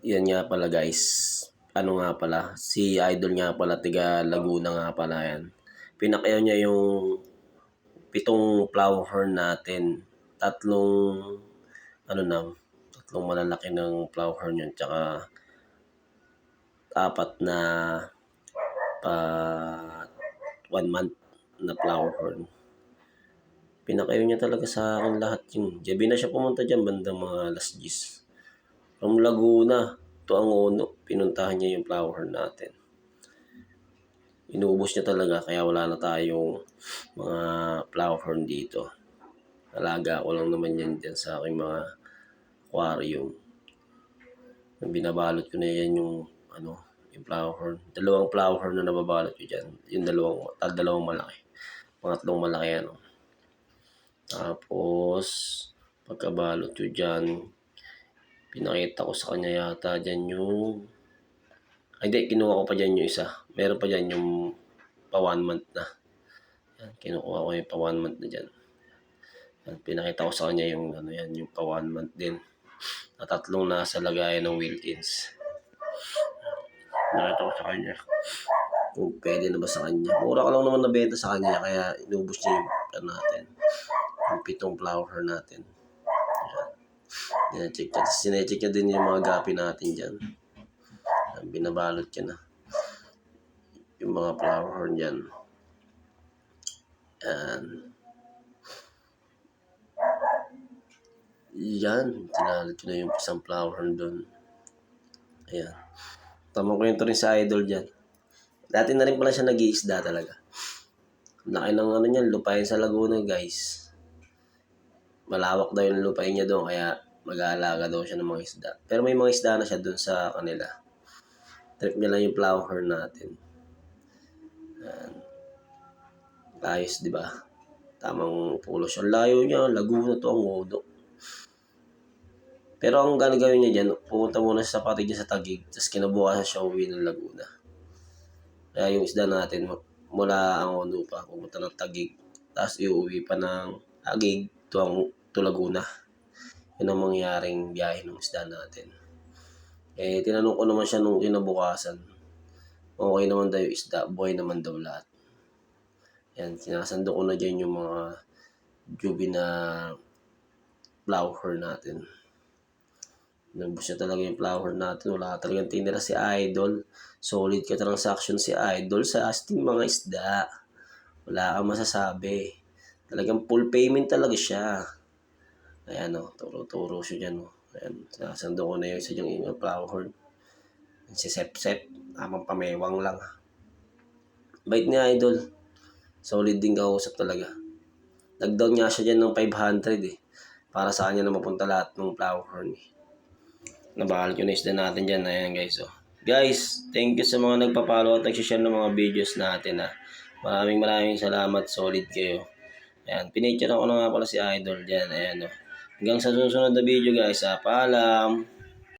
Yan nga pala guys. Ano nga pala, si Idol nga pala, tiga Laguna nga pala yan. Pinakayaw niya yung 7 flower natin. Tatlong malalaki ng flower niyan, tsaka 4 na 1 month na flower. Pinakayaw niya talaga sa akin lahat yun. Gabi na siya pumunta dyan, bandang mga alas 10. From Laguna to Angono, pinuntahan niya yung flower natin. Inuubos niya talaga, kaya wala na tayong mga flower dito. Alaga ko lang naman yan dyan sa aking mga aquarium. Binabalot ko na yan yung yung flower. 2 flower na nababalot ko dyan. Yung dalawang malaki. Pangatlong malaki Tapos, pagkabalot ko dyan, pinakita ko sa kanya yata dyan yung... Hindi, kinuha ko pa dyan yung isa. Meron pa dyan yung pa 1 month na. Yan, kinukuha ko yung pa 1 month na dyan. Yan, pinakita ko sa kanya yung yung pa 1 month din. Na 3 nasa lagayan ng Wilkins. Nakita ko sa kanya kung pwede na ba sa kanya. Mura ka lang naman nabenta sa kanya, kaya inubos niya yung natin. Yung 7 flower natin. Yan. Sinecheck niya. Sinecheck niya din yung mga gapi natin dyan. Yan, binabalot niya na yung mga flower dyan. Yan. Tinalit ko na yung isang flower doon. Ayan. Tamang kwento rin sa Idol dyan. Dati na rin pala siya nag-iisda talaga. Laki ng niyan, lupain sa Laguna guys. Malawak daw yung lupain niya doon, kaya mag-aalaga daw siya ng mga isda. Pero may mga isda na siya doon sa kanila. Trip niya lang yung flower natin. Ayan. Ayos, di ba? Tamang pulos. Ang layo niya, Laguna to Angono. Pero ang gagawin niya dyan, pupunta muna sa patid niya sa Taguig, tapos kinabukasan siya uwi ng Laguna. Kaya yung isda natin, mula Angono pa, pupunta ng Taguig, tapos iuwi pa ng Taguig to Laguna. Yun ang mangyaring biyahe ng isda natin. Tinanong ko naman siya nung kinabukasan, okay naman daw yung isda, buhay naman daw lahat. Yan, sinasando ko na dyan yung mga jubi na flower natin. Nabus niya talaga yung flower natin. Wala talagang tinira si Idol. Solid ka transaction si Idol sa asting mga isda. Wala kang masasabi. Talagang full payment talaga siya. Ayan turo siya dyan Ayan, sinasando ko na yung isa yung flower. Si Sep-Sep, tamang pamewang lang. Bait ni Idol. Solid din kausap talaga. Nag-down nga siya dyan ng 500 para sa kanya na mapunta lahat ng flower Nabahalot yung isda natin dyan. Ayan guys. Guys, thank you sa mga nagpa-follow at nagsishare ng mga videos natin Maraming salamat. Solid kayo. Ayan, pinicture ako na nga pala si Idol dyan. Ayan Hanggang sa susunod na video guys. Paalam.